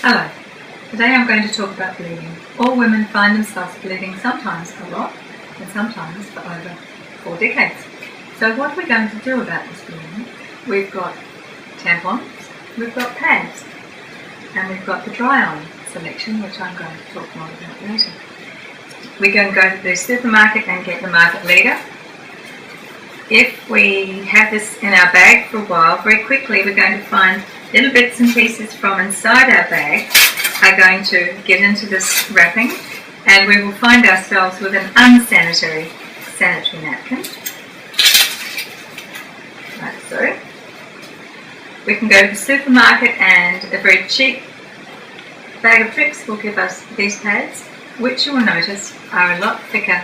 Hello. Today I'm going to talk about bleeding. All women find themselves bleeding sometimes a lot and sometimes for over 4 decades. So what are we going to do about this bleeding? We've got tampons, we've got pads, and we've got the Drion selection, which I'm going to talk more about later. We can go to the supermarket and get the market leader. If we have this in our bag for a while, very quickly we're going to find little bits and pieces from inside our bag are going to get into this wrapping, and we will find ourselves with an unsanitary sanitary napkin, like so. We can go to the supermarket and a very cheap bag of tricks will give us these pads, which you will notice are a lot thicker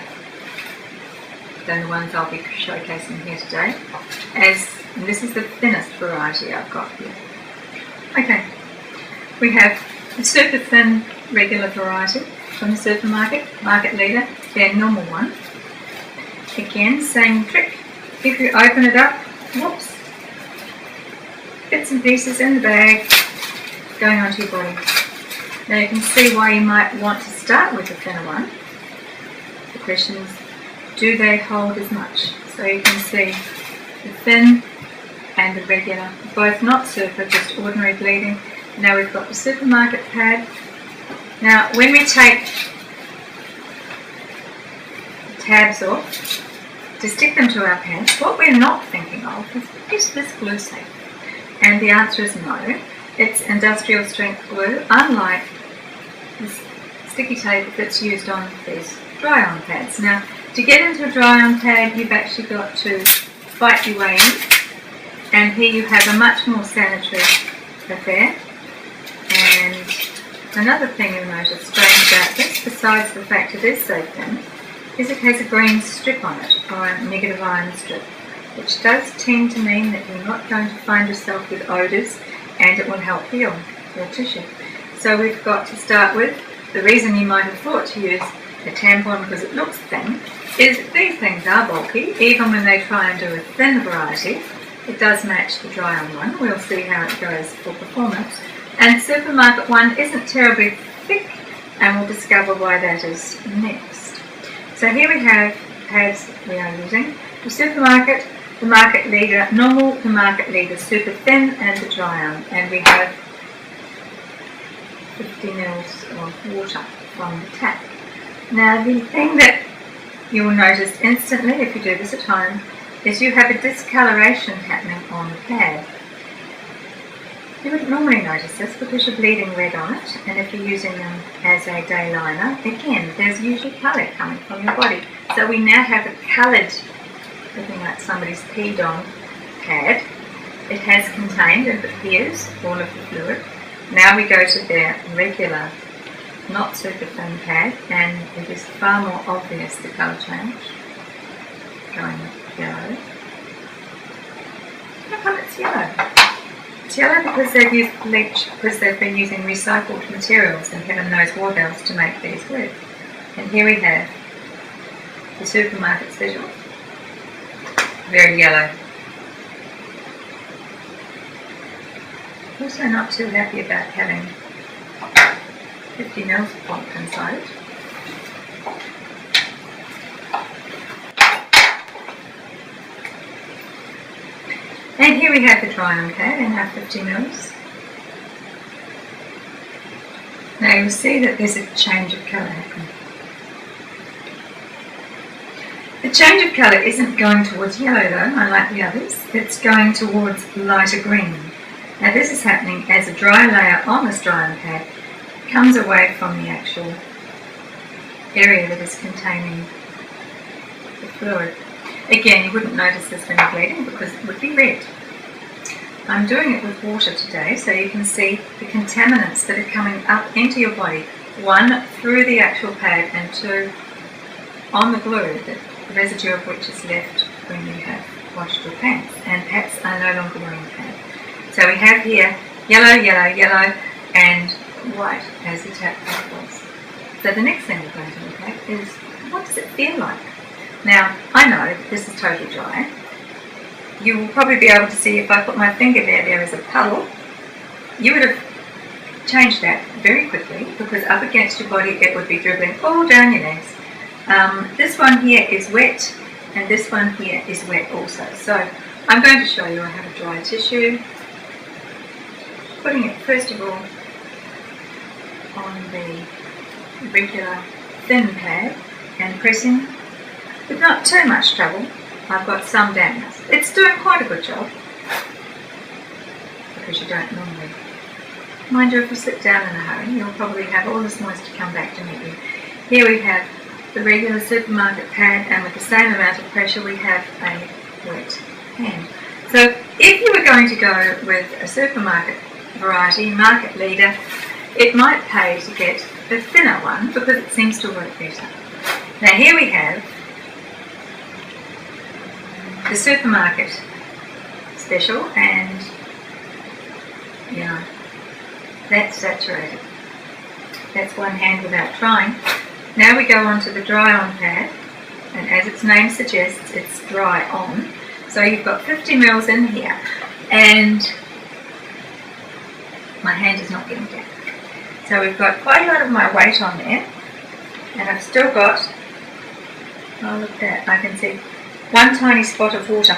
than the ones I'll be showcasing here today, and this is the thinnest variety I've got here. Okay, we have the super thin regular variety from the supermarket, market leader, their normal one. Again, same trick. If you open it up, whoops, bits and pieces in the bag going onto your body. Now you can see why you might want to start with the thinner one. The question is, do they hold as much? So you can see the thin and the regular, both not super, just ordinary bleeding. Now we've got the supermarket pad. Now when we take the tabs off to stick them to our pants, what we're not thinking of is this glue safe? And the answer is no. It's industrial strength glue, unlike this sticky tape that's used on these Drion pads. Now to get into a Drion pad, you've actually got to fight your way in. And here you have a much more sanitary affair. And another thing you'll notice strange about this, besides the fact it is so thin, is it has a green strip on it, or a negative ion strip, which does tend to mean that you're not going to find yourself with odours, and it will help heal your tissue. So we've got to start with, the reason you might have thought to use a tampon because it looks thin, is that these things are bulky. Even when they try and do a thin variety, it does match the Drion one. We'll see how it goes for performance. And supermarket one isn't terribly thick, and we'll discover why that is next. So here we have pads we are using. The supermarket, the market leader normal, the market leader super thin, and the Drion. And we have 50 mils of water from the tap. Now the thing that you will notice instantly if you do this at home is you have a discoloration happening on the pad. You wouldn't normally notice this because you're bleeding red on it, and if you're using them as a day liner, again, there's usually colour coming from your body. So we now have a coloured, looking like somebody's peed on pad. It has contained, it appears, all of the fluid. Now we go to their regular, not super thin pad, and it is far more obvious the colour change. Going yellow. How come it's yellow? It's yellow because they've used bleach, because they've been using recycled materials, and heaven knows what else to make these with. And here we have the supermarket's visual. Very yellow. Also not too happy about having 50 mils of pulp inside it. And here we have the Drion pad in our 50 mils. Now you'll see that there's a change of colour happening. The change of colour isn't going towards yellow though, unlike the others. It's going towards lighter green. Now this is happening as a dry layer on this Drion pad comes away from the actual area that is containing the fluid. Again, you wouldn't notice this when you're bleeding because it would be red. I'm doing it with water today so you can see the contaminants that are coming up into your body. One, through the actual pad, and two, on the glue, the residue of which is left when you have washed your pants. And perhaps are no longer wearing a pad. So we have here yellow, yellow, yellow, and white as the tap pad was. So the next thing we're going to look at is, what does it feel like? Now, I know this is totally dry. You will probably be able to see if I put my finger there, there is a puddle. You would have change that very quickly, because up against your body it would be dribbling all down your legs. This one here is wet, and this one here is wet also. So I'm going to show you how to dry tissue. Putting it first of all on the regular thin pad and pressing with not too much trouble. I've got some dampness. It's doing quite a good job, because you don't normally. Mind you, if you sit down in a hurry, you'll probably have all this moisture come back to meet you. Here we have the regular supermarket pad, and with the same amount of pressure we have a wet hand. So if you were going to go with a supermarket variety, market leader, it might pay to get the thinner one, because it seems to work better. Now here we have the supermarket special, and yeah, that's saturated. That's one hand without trying. Now we go on to the dry on pad, and as its name suggests, it's dry on. So you've got 50 ml in here, and my hand is not getting down. So we've got quite a lot of my weight on there, and I've still got, oh look at that, I can see one tiny spot of water.